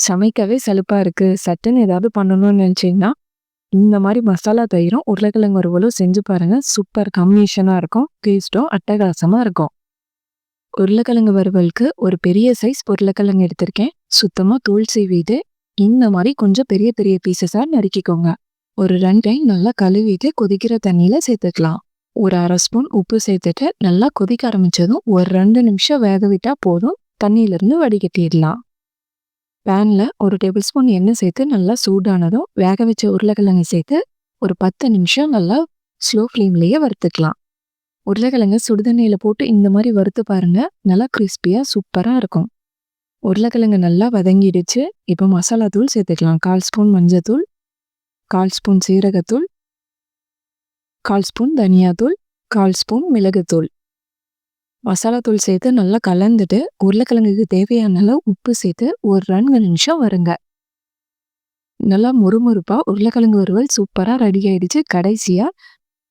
சமைக்கவே சலுப்பா இருக்கு. சட்டுன்னு ஏதாவது பண்ணணும்னு நினைச்சீங்கன்னா, இந்த மாரி மசாலா தயிரும், உருளைக்கிழங்கு வறுவலும் செஞ்சு பாருங்க. சூப்பர் காம்பினேஷனா இருக்கும். டேஸ்ட்டும் அட்டகாசமா இருக்கும். உருளைக்கிழங்கு வறுவலுக்கு ஒரு பெரிய சைஸ் உருளைக்கிழங்கு எடுத்திருக்கேன். சுத்தமா தோல் சீவிட்டு, இந்த மாரி கொஞ்சம் பெரிய பெரிய பீசஸா நறுக்கிக்கோங்க. ஒரு 2 டைம் நல்லா கழுவிட்டு கொதிக்கிற தண்ணீல சேர்த்துக்கலாம். ஒரு 1/2 ஸ்பூன் உப்பு சேர்த்துட்டு நல்லா கொதிக்க ஆரம்பிச்சதும் ஒரு 2 நிமிஷம் வேக விட்டா போதும். தண்ணியிலிருந்து வடிகட்டிடலாம். பேன்ல ஒரு டேபிள் ஸ்பூன் எண்ணெய் சேர்த்து நல்லா சூடானதும் வேக வச்ச உருளைக்கிழங்கு சேர்த்து ஒரு 10 நிமிஷம் நல்லா ஸ்லோ ஃப்ளேம்லயே வறுத்துக்கலாம். உருளைக்கிழங்கு சுடுதண்ணியில போட்டு இந்த மாதிரி வறுத்து பாருங்க. நல்லா கிறிஸ்பியா சூப்பரா இருக்கும். உருளைக்கிழங்கு நல்லா வதங்கிடுச்சு. இப்போ மசாலா தூள் சேர்த்துக்கலாம். 1/4 ஸ்பூன் மஞ்சத்தூள், 1/4 ஸ்பூன் சீரகத்தூள், 1/4 ஸ்பூன் தனியாத்தூள், 1/4 ஸ்பூன் மிளகுத்தூள். மசாலா தூள் சேர்த்து நல்லா கலந்துட்டு உருளைக்கிழங்குக்கு தேவையான அளவு உப்பு சேர்த்து ஒரு 2 நிமிஷம் வருங்க. நல்லா முறுமுறுப்பா உருளைக்கிழங்கு வறுவல் சூப்பரா ரெடி ஆயிடுச்சு. கடைசியா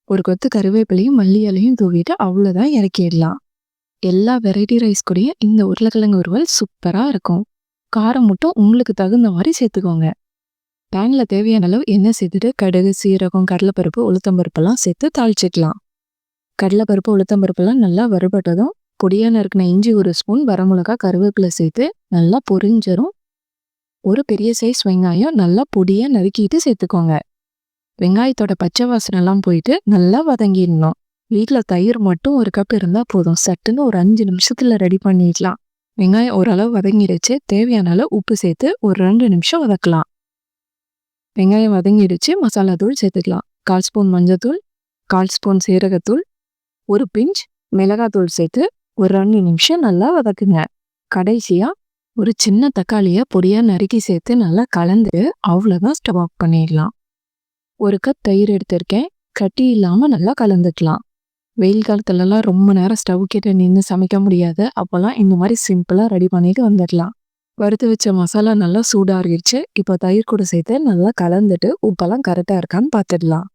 ஒரு கொத்து கருவேப்பிலையும் மல்லி இலையும் தூவிட்டு அவ்வளோதான், இறக்கிடலாம். எல்லா வெரைட்டி ரைஸ் கூடயும் இந்த உருளைக்கிழங்கு வறுவல் சூப்பரா இருக்கும். காரம் மட்டும் உங்களுக்கு தகுந்த மாதிரி சேர்த்துக்கோங்க. பேன்ல தேவையான அளவு எண்ணெய் சேர்த்துட்டு கடுகு, சீரகம், கடலைப்பருப்பு, உளுத்தம்பருப்பெல்லாம் சேர்த்து தாளிச்சிக்கலாம். கடலைப்பருப்பு, உளுத்தம்பருப்பெல்லாம் நல்லா வறுபட்டதும் பொடியா நறுக்கின இஞ்சி 1 ஸ்பூன், வரமிளகா, கருவேப்பிலை சேர்த்து நல்லா பொரிஞ்சரும். ஒரு பெரிய சைஸ் வெங்காயம் நல்லா பொடியா நறுக்கிட்டு சேர்த்துக்கோங்க. வெங்காயத்தோட பச்சை வாசனைலாம் போயிட்டு நல்லா வதங்கிடணும். வீட்டில் தயிர் மட்டும் 1 கப் இருந்தால் போதும். சட்டுன்னு ஒரு 5 நிமிஷத்தில் ரெடி பண்ணிடலாம். வெங்காயம் ஓரளவு வதங்கிடுச்சு. தேவையான அளவு உப்பு சேர்த்து ஒரு 2 நிமிஷம் வதக்கலாம். வெங்காயம் வதங்கிடுச்சு. மசாலா தூள் சேர்த்துக்கலாம். 1/4 ஸ்பூன் மஞ்சத்தூள், 1/4 ஸ்பூன் சீரகத்தூள், ஒரு பிஞ்ச் மிளகாத்தூள் சேர்த்து ஒரு 2 நிமிஷம் நல்லா வதக்குங்க. கடைசியா ஒரு சின்ன தக்காளியை பொடியா நறுக்கி சேர்த்து நல்லா கலந்து அவ்வளோதான், ஸ்டவ் ஆஃப் பண்ணிடலாம். 1 கப் தயிர் எடுத்திருக்கேன். கட்டி இல்லாமல் நல்லா கலந்துக்கலாம். வெயில் காலத்துலலாம் ரொம்ப நேரம் ஸ்டவ் கிட்ட நின்று சமைக்க முடியாது. அப்போல்லாம் இந்த மாதிரி சிம்பிளாக ரெடி பண்ணிட்டு வந்துடலாம். வறுத்து வச்ச மசாலா நல்லா சூடாகிடுச்சு. இப்போ தயிர் கூட சேர்த்து நல்லா கலந்துட்டு உப்பெல்லாம் கரெக்டாக இருக்கான்னு பார்த்துடலாம்.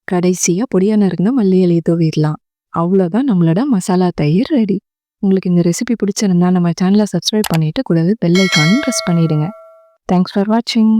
கடைசியாக பொடியா நறுக்குன மல்லி இலையை தூவிடலாம். அவ்வளோதான், நம்மளோட மசாலா தயிர் ரெடி. உங்களுக்கு இந்த ரெசிபி பிடிச்சிருந்தா நம்ம சேனலை சப்ஸ்கிரைப் பண்ணிட்டு கூடவே பெல் ஐக்கானும் ப்ரெஸ் பண்ணிடுங்க. தேங்க்ஸ் ஃபார் வாட்சிங்.